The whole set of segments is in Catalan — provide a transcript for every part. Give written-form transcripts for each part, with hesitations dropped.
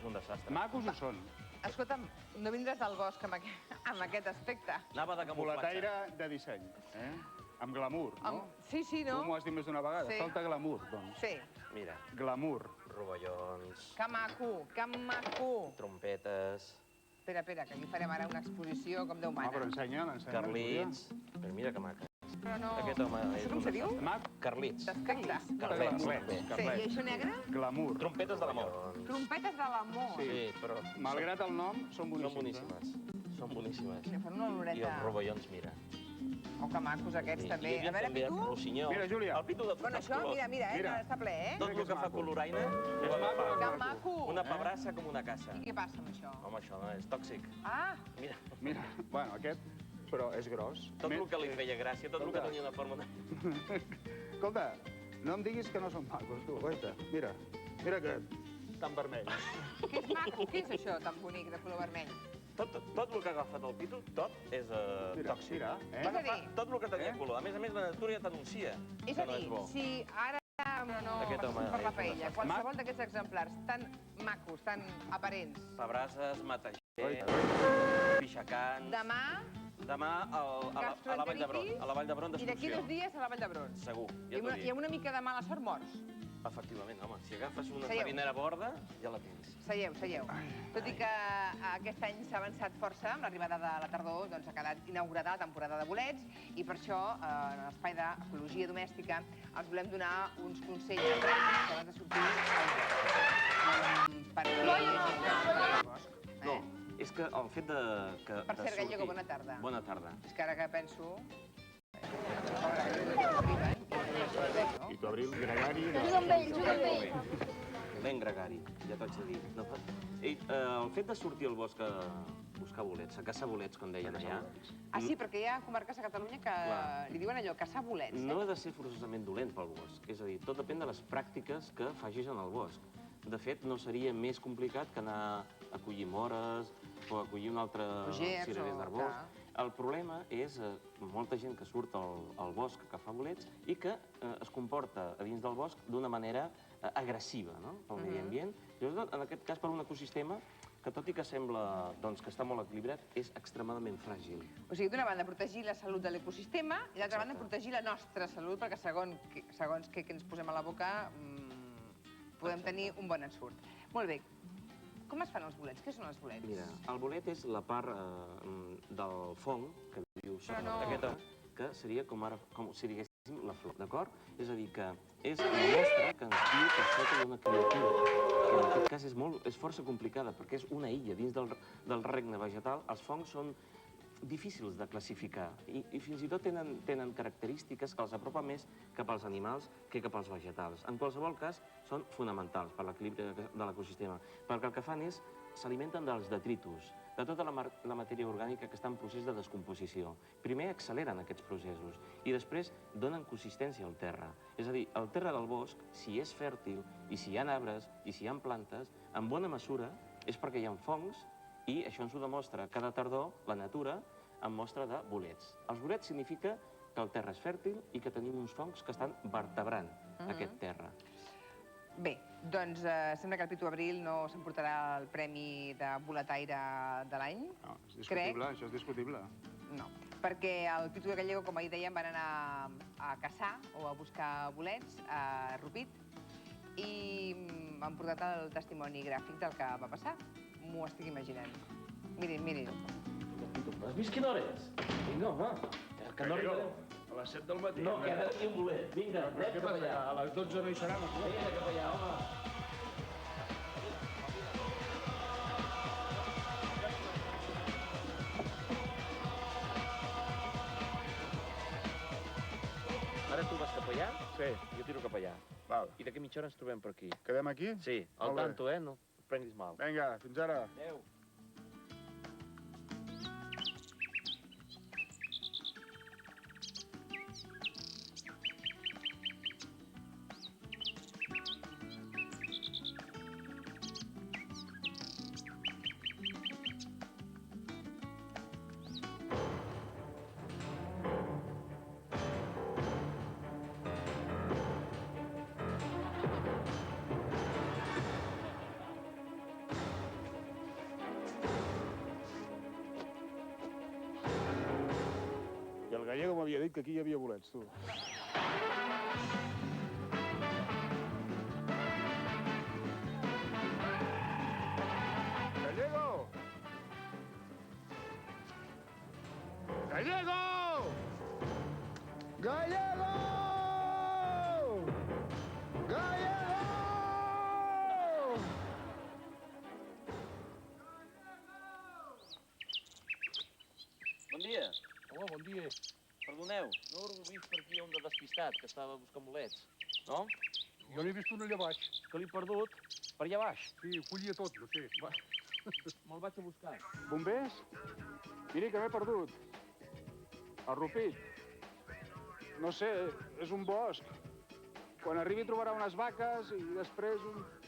és un desastre. Macos ho són. Escolta'm, no vindràs al bosc amb aquest aspecte. Anava de camuflatge. Boletaire de disseny, amb glamour, no? Sí, no? Tu m'ho has dit més d'una vegada. Sí. Falta glamour, doncs. Sí. Mira, Glamour. rovellons, Que maco, que maco. trompetes, Espera, que aquí farem ara una exposició com Déu Però mana. ensenya'l. carlits... Però mira que maca. Però no... Aquest home és Com un se diu? Mac, Carlits. Descarlits. Carlets. Sí, i això negre? glamour. Trompetes de l'amor. Trompetes de l'amor. Sí, però Malgrat el nom, són són boníssims. boníssimes. Són boníssimes. Mira, fan una I oloreta. els rovellons, mira. Oh, que macos aquests, també. Hi A veure, també Pitu. rossinyols. Mira, Júlia. El pitu de tots Bueno, els això, colors. mira, Mira. està ple, Tot el que fa coloraina ho maco, agafa. Que maco. Una pebrassa com una casa. I què passa amb això? Home, això no és tòxic. Ah, Mira, Mira, bueno, aquest, però és gros. tot el que li feia gràcia, tot el que tenia una forma de... Escolta, no em diguis que no són macos, tu. Oita, mira aquest, tan vermell. que és maco. Què és això tan bonic de color vermell? Tot el que ha agafat el pitu, tot és Mira, tòxic. mira, És a dir, Tot el que tenia color. A més, la natura ja t'anuncia és que a no és dir, bo. si ara no Aquest home passem per la és un paella, desastre. qualsevol d'aquests exemplars tan macos, tan aparents, Pebrasses, matager, pixacans... demà Demà a la Vall d'Hebron. A la Vall d'Hebron i d'aquí d'excursió. 2 dies a la Vall d'Hebron. Segur, ja I t'ho amb dic. una mica de mala sort morts. Efectivament, home, si agafes una Seieu. farinera borda, ja la tens. Seieu. Tot i que aquest any s'ha avançat força, amb l'arribada de la tardor, doncs ha quedat inaugurada la temporada de bolets i per això, en l'espai d'ecologia domèstica, els volem donar uns consells pràctics abans de sortir al bosc. Perquè... No, és que el fet de Per cert, Gallego, bona tarda. Bona tarda. És que ara que penso... I tu, Abril, Gregari... Juga amb ell. Ben gregari, ja t'ho haig de dir. No, el fet de sortir al bosc a buscar bolets, a caçar bolets, com deien allà, Ah, sí, perquè hi ha comarques a Catalunya que li diuen allò, caçar bolets. no ha de ser forçosament dolent pel bosc. És a dir, tot depèn de les pràctiques que facis en el bosc. De fet, no seria més complicat que anar a collir mores o a collir un altre cirerer d'arbós. El problema és molta gent que surt al bosc que fa bolets i que es comporta a dins del bosc d'una manera agressiva, no?, pel medi ambient. Llavors, en aquest cas, per un ecosistema que, tot i que sembla que està molt equilibrat, és extremadament fràgil. O sigui, d'una banda, protegir la salut de l'ecosistema i d'altra banda, protegir la nostra salut, perquè segons què ens posem a la boca podem tenir un bon ensurt. Molt bé. Com es fan els bolets? Què són els bolets? Mira, el bolet és la part del fong, que diu aquest, que seria com si diguéssim la flor, d'acord? És a dir, que és la mostra que ens diu que sota hi ha una criatura, que en aquest cas és força complicada, perquè és una illa dins del regne vegetal. Els fongs són difícils de classificar i fins i tot tenen característiques que els apropen més cap als animals que cap als vegetals. En qualsevol cas, són fonamentals per l'equilibri de l'ecosistema, perquè el que fan és s'alimenten dels detritus, de tota la matèria orgànica que està en procés de descomposició. Primer acceleren aquests processos i després donen consistència al terra. És a dir, el terra del bosc, si és fèrtil i si hi ha arbres i si hi ha plantes, en bona mesura és perquè hi ha fongs i això ens ho demostra cada tardor la natura en mostra de bolets. Els bolets significa que el terra és fèrtil i que tenim uns fongs que estan vertebrant aquest terra. Bé, doncs sembla que el Pitu Abril no s'emportarà el premi de boletaire de l'any. No, és discutible, això és discutible. No, perquè el Pitu de Gallego, com ahir dèiem, van anar a caçar o a buscar bolets a Rupit i han portat el testimoni gràfic del que va passar. M'ho estic imaginant. Mirin. Has vist quina hora és? Vinga, home. Que no arribarem. A les 7 del matí. No, que ha de tenir un bolet. Vinga, anem cap allà. A les 12 no hi serà, no? Vinga, cap allà, home. Ara tu vas cap allà, Sí, jo tiro cap allà. val. I d'aquí mitja hora ens trobem per aquí. Quedem aquí? Sí, al Molt bé. tanto, no et prenguis mal. Vinga, fins ara. Adéu. havia dit que aquí hi havia bolets, tu. Gallego! Gallego! Gallego! Gallego! Bon dia. Hola, bon dia. Perdoneu, no heu vist per aquí un de despistat que estava buscant bolets? No? Jo n'he vist un allà baix. Que l'he perdut per allà baix. Sí, ho collia tot, no sé. Me'l vaig a buscar. Bombers? Miri que m'he perdut. El Rupit. No sé, és un bosc. Quan arribi trobarà unes vaques i després uns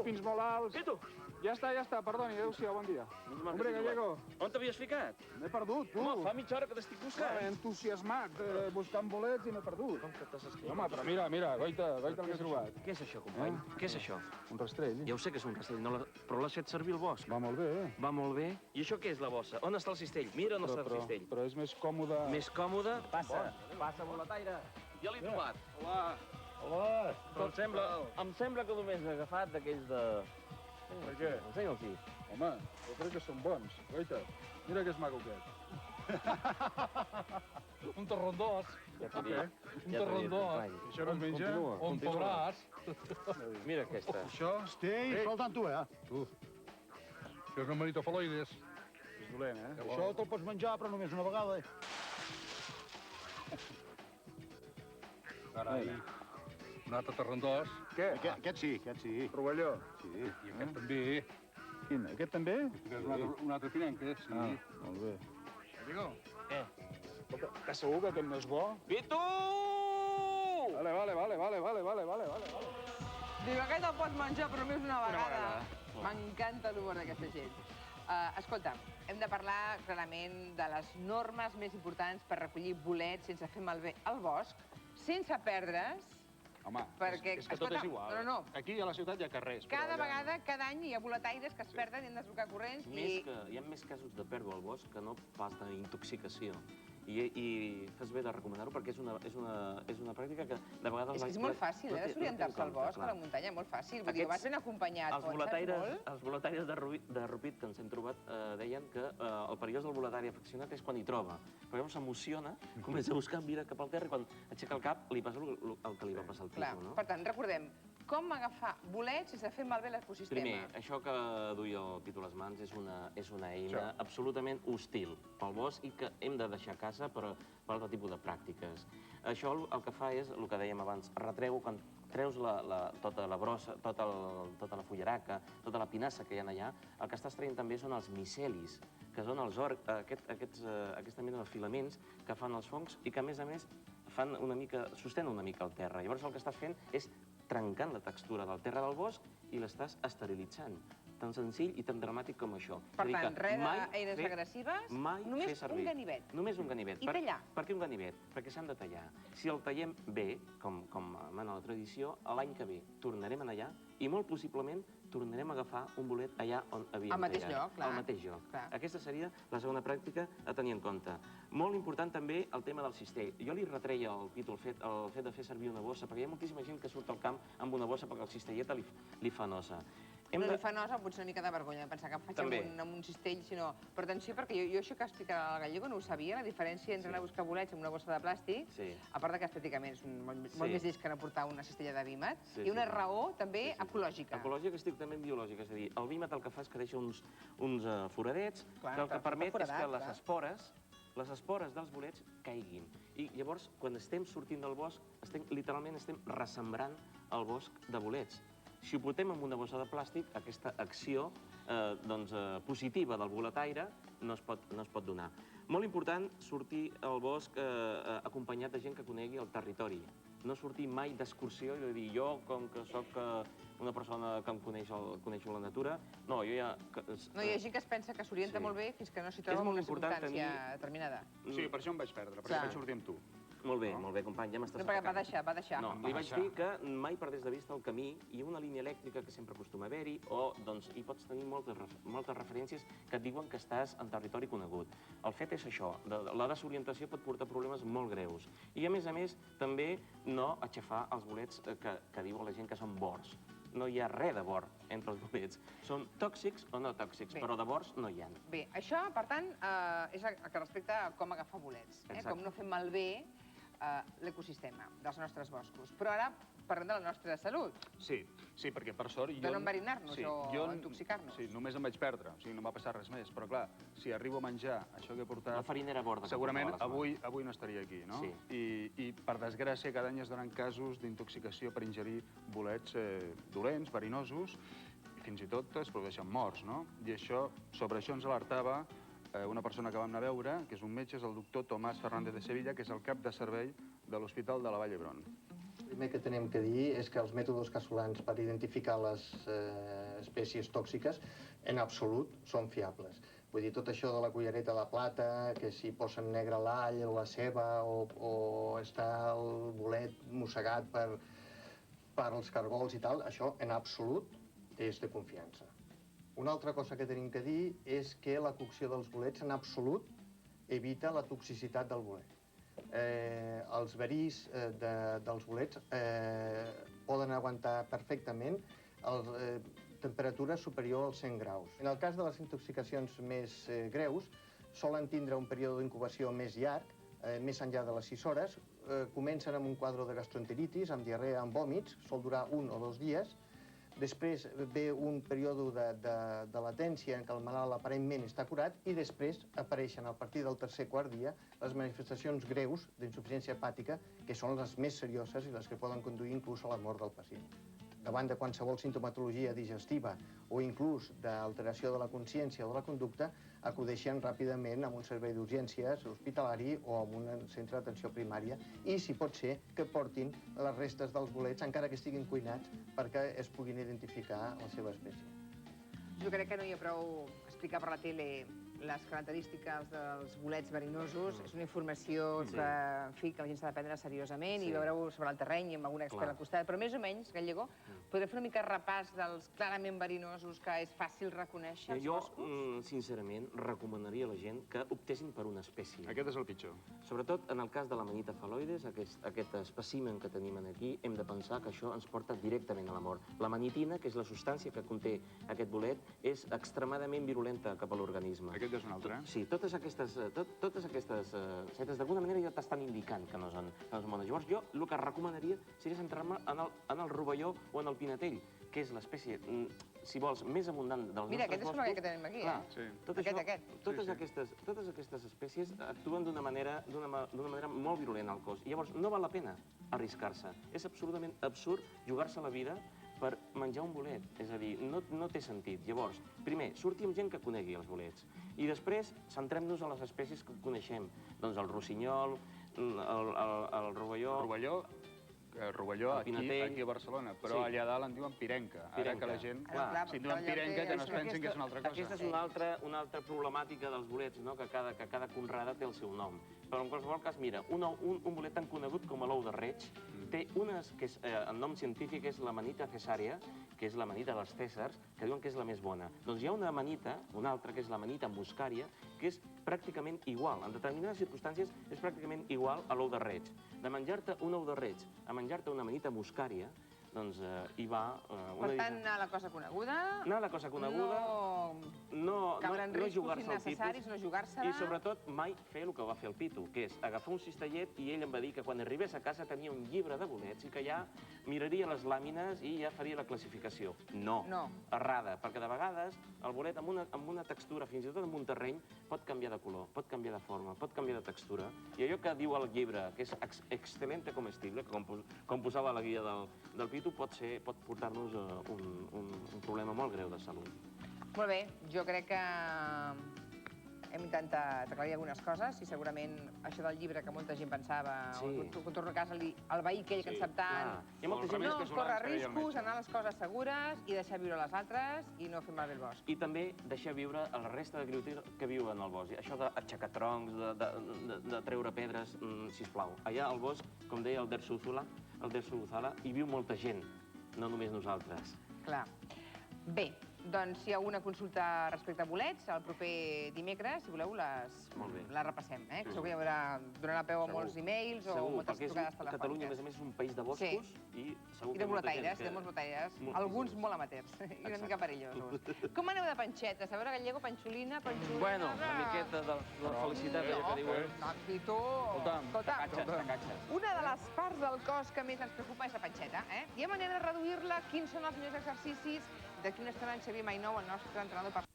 pins molt alts. Pitu! Ja està, perdoni, adéu-siau, bon dia. Hombre, Gallego, On t'havies ficat? m'he perdut, tu. Home, fa mitja hora que t'estic M'he buscant. entusiasmat buscant bolets i m'he perdut. Com que t'has escrit? Home, però mira, goita el que he trobat. Què és això, company? Què és això? Un rastrell. Ja ho sé que és un castell, però l'has fet servir al bosc. Va molt bé, eh? Va molt bé. I això què és, la bossa? On està el cistell? Mira on està el cistell. Però és més còmode... Més còmode? Passa, boletaire. Ja l'he trobat. Hola. Hola. Però em sembla que només he agafat d'aquells de... Per què? Ensenya'ls-hi. Home, jo crec que són bons. Goita, mira que és maco aquest. Un terrondós. Ja t'ho Què? dic. Un terrondós. I això no es menja? Continua. O un pebràs. Mira aquesta. Això... Estic escoltant tu, Tu. Això és un manitofaloides. És dolent, eh? Això te'l pots menjar, però només una vegada. Carai. Un altre terrondós. Què? Aquest sí. Rovelló. Sí. I aquest també. Quin? Aquest també? Aquest és un altre pinenca, sí. Molt bé. Digo. Què? Estàs segur que aquest no és bo? Pitu! Vale. Diu, aquest el pots menjar, però només una vegada. M'encanta l'humor d'aquesta gent. Escolta, hem de parlar clarament de les normes més importants per recollir bolets sense fer malbé al bosc, sense perdre's. Home, Perquè, és que tot escolta, és igual. no. Aquí a la ciutat hi ha carrers. però Cada allà- vegada, cada any hi ha boletaires que es perden i han de trucar corrents Hi ha més casos de pèrdua al bosc que no pas d'intoxicació. I fas bé de recomanar-ho perquè és una pràctica que de vegades... És que és molt fàcil, no té- desorientar-se no al té en bosc, compte, a la clar. muntanya, molt fàcil. Vull dir, vas ben acompanyat, Els pots, saps boletaires, molt? els boletaires de Rupit que ens hem trobat deien que el perillós del boletari afeccionat és quan hi troba. Però llavors s'emociona, comença a buscar, mira cap al terra i quan aixeca el cap li passa el que li va passar al Clar, tipus, no? per tant, recordem, com agafar bolets sense fer malbé l'ecosistema. Primer, això que duia el Pitu a les mans és una eina absolutament hostil pel bosc i que hem de deixar a casa per altre tipus de pràctiques. Això el que fa és, el que dèiem abans, quan treus tota la brossa, tota la fullaraca, tota la pinassa que hi ha allà, el que estàs traient també són els micelis, que són aquesta mena de filaments que fan els fongs i que, a més, sostenen una mica el terra. Llavors el que estàs fent és trencant la textura del terra del bosc i l'estàs esterilitzant. Tan senzill i tan dramàtic com això. Per És a dir tant, que res mai d'eines fer- agressives, mai només fer servir. un ganivet. Només un ganivet. I tallar. Per què un ganivet? Perquè s'han de tallar. Si el tallem bé, com mana la tradició, l'any que ve tornarem a allà i molt possiblement tornarem a agafar un bolet allà on havíem Al mateix tallat. lloc, clar. Al mateix lloc. Clar. Aquesta seria la segona pràctica a tenir en compte. Molt important també el tema del cistell. Jo li retreia al Pitu el fet de fer servir una bossa, perquè hi ha moltíssima gent que surt al camp amb una bossa perquè el cistelleta li fa nosa. No li fa nosa, potser una mica de vergonya, pensar que faig També. amb un cistell, sinó... Però atenció, perquè jo això que ha explicat el Gallego no ho sabia, la diferència entre anar a buscar bolets amb una bossa de plàstic, Sí. a part que estèticament és molt Sí. més llest que no portar una cistella de vímet, Sí, i una sí. raó també ecològica. Ecològica estrictament biològica, és a dir, el vímet el que fa és que deixa uns foradets Clar, que el que fa permet és foradat, que clar. les espores dels bolets caiguin. I llavors, quan estem sortint del bosc, literalment estem ressembrant el bosc de bolets. Si ho portem amb una bossa de plàstic, aquesta acció positiva del boletaire no es pot donar. Molt important sortir al bosc acompanyat de gent que conegui el territori. No sortir mai d'excursió i de dir jo, com que sóc una persona que em coneixo la natura, no, jo ja... No, hi ha gent que es pensa que s'orienta Sí. molt bé fins que no s'hi És troba en molt una important circumstància determinada. Sí, per això em vaig perdre, perquè Clar. vaig sortir amb tu. Molt bé, company, ja m'estàs No, perquè atacant. va deixar. No, li vaig dir que mai perdés de vista el camí i una línia elèctrica que sempre acostuma a haver-hi, o doncs hi pots tenir moltes referències que et diuen que estàs en territori conegut. El fet és això, la desorientació pot portar problemes molt greus. I a més, també no aixafar els bolets que diu la gent que són bors. No hi ha res de bord entre els bolets. Són tòxics o no tòxics, però de bords no hi ha. Bé, això, per tant, és el que respecta a com agafar bolets, com no fer malbé l'ecosistema dels nostres boscos. Però ara parlem de la nostra salut. Sí, perquè per sort... De no enverinar-nos o intoxicar-nos. Sí, només em vaig perdre, o sigui, no em va passar res més. Però clar, si arribo a menjar això que he portat... La farinera borda. Segurament avui no estaria aquí, no? Sí. I per desgràcia, cada any es donen casos d'intoxicació per ingerir bolets dolents, verinosos, i fins i tot es produeixen morts, no? I sobre això ens alertava una persona que vam anar a veure, que és un metge, és el doctor Tomàs Fernández de Sevilla, que és el cap de servei de l'Hospital de la Vall d'Hebron. El primer que tenem que dir és que els mètodes casolans per identificar les espècies tòxiques en absolut són fiables. Vull dir, tot això de la cullereta de plata, que si posen negre l'all o la ceba o està el bolet mossegat per els cargols i tal, això en absolut és de confiança. Una altra cosa que tenim que dir és que la cocció dels bolets en absolut evita la toxicitat del bolet. Els verís dels bolets poden aguantar perfectament temperatures superior als 100 graus. En el cas de les intoxicacions més greus, solen tindre un període d'incubació més llarg, més enllà de les 6 hores. Comencen amb un quadre de gastroenteritis, amb diarrea, amb vòmits, sol durar 1 o 2 dies. Després ve un període de latència en què el malalt aparentment està curat i després apareixen a partir del tercer quart dia les manifestacions greus d'insuficiència hepàtica, que són les més serioses i les que poden conduir inclús a la mort del pacient. Davant de qualsevol sintomatologia digestiva o inclús d'alteració de la consciència o de la conducta, acudeixen ràpidament a un servei d'urgències hospitalari o a un centre d'atenció primària i, si pot ser, que portin les restes dels bolets, encara que estiguin cuinats, perquè es puguin identificar la seva espècie. Jo crec que no hi ha prou explicar per la tele les característiques dels bolets verinosos. És una informació que la gent s'ha de prendre seriosament i veure-ho sobre el terreny i amb algun expert al costat. Però més o menys, Gallego, podrem fer una mica repàs dels clarament verinosos que és fàcil reconèixer als boscos? Jo, sincerament, recomanaria a la gent que optessin per una espècie. Aquest és el pitjor. Sobretot en el cas de l'amanita phalloides, aquest espècimen que tenim aquí, hem de pensar que això ens porta directament a la mort. L'amanitina, que és la substància que conté aquest bolet, és extremadament virulenta cap a l'organisme. Aquest és un altre, Sí, totes aquestes setes d'alguna manera ja t'estan indicant que no són bones. Llavors, jo el que recomanaria seria centrar-me en el rovelló o en el pinetell, que és l'espècie, si vols, més abundant dels nostres boscos. Mira, aquest és com el que tenim aquí, Totes aquestes espècies actuen d'una manera molt virulent al cos. I llavors no val la pena arriscar-se. És absolutament absurd jugar-se la vida per menjar un bolet. És a dir, no té sentit. Llavors, primer, sortir amb gent que conegui els bolets. I després, centrem-nos a les espècies que coneixem. Doncs el rossinyol, el rovelló... El rovelló aquí a Barcelona, però allà dalt en diuen pirenca. Ara que la gent, si en diuen pirenca, que no es pensin que és una altra cosa. Aquesta és una altra problemàtica dels bolets, que cada conrada té el seu nom. Però en qualsevol cas, mira, un bolet tan conegut com l'ou de reig té unes que el nom científic és l'amanita cesària, que és l'amanita dels cèsars, que diuen que és la més bona. Doncs hi ha una amanita, una altra, que és l'amanita muscària, que és pràcticament igual. En determinades circumstàncies és pràcticament igual a l'ou de reig. De menjar-te un ou de reig a menjar-te una amanita muscària, doncs hi va... Per tant, anar a la cosa coneguda... Anar a la cosa coneguda... No caure en riscos innecessaris, no jugar-se-la... I sobretot mai fer el que va fer el Pitu, que és agafar un cistellet i ell em va dir que quan arribés a casa tenia un llibre de bolets i que ja miraria les làmines i ja faria la classificació. No. Errada, perquè de vegades el bolet amb una textura, fins i tot amb un terreny, pot canviar de color, pot canviar de forma, pot canviar de textura. I allò que diu el llibre, que és excelente comestible, com posava la guia del Pitu, pot portar-nos un problema molt greu de salut. Molt bé, jo crec que hem intentat aclarir algunes coses i segurament això del llibre que molta gent pensava, Sí. quan torno a casa el veí aquell que ens sap tant... Hi ha molta gent... No córrer riscos, anar a les coses segures i deixar viure les altres i no fer malbé el bosc. I també deixar viure a la resta de criatures que viuen al bosc. Això d'aixecar troncs, de treure pedres, sisplau. Allà al bosc, com deia el Dersu Uzala, hi viu molta gent, no només nosaltres. Clar. Bé, doncs si hi ha alguna consulta respecte a bolets, el proper dimecres, si voleu, Molt bé. les repassem, que segur que donarà peu a molts e-mails o Segur, moltes perquè trucades Catalunya, a telefòniques. més, és un país de boscos i segur I que de hi ha molta boletaires, gent de molts boletaires, Moltíssims. alguns molt amateurs i una mica perillosos. Com aneu de panxetes? A veure, Gallego, panxolina... Bueno, una miqueta de felicitat, allò que diuen. No, i tu... Escolta'm. Una de les parts del cos que més ens preocupa és la panxeta, Hi ha manera de reduir-la? Quins són els millors exercicis? D'aquí una estona en Xavier Mainou, el nostre entrenador personal.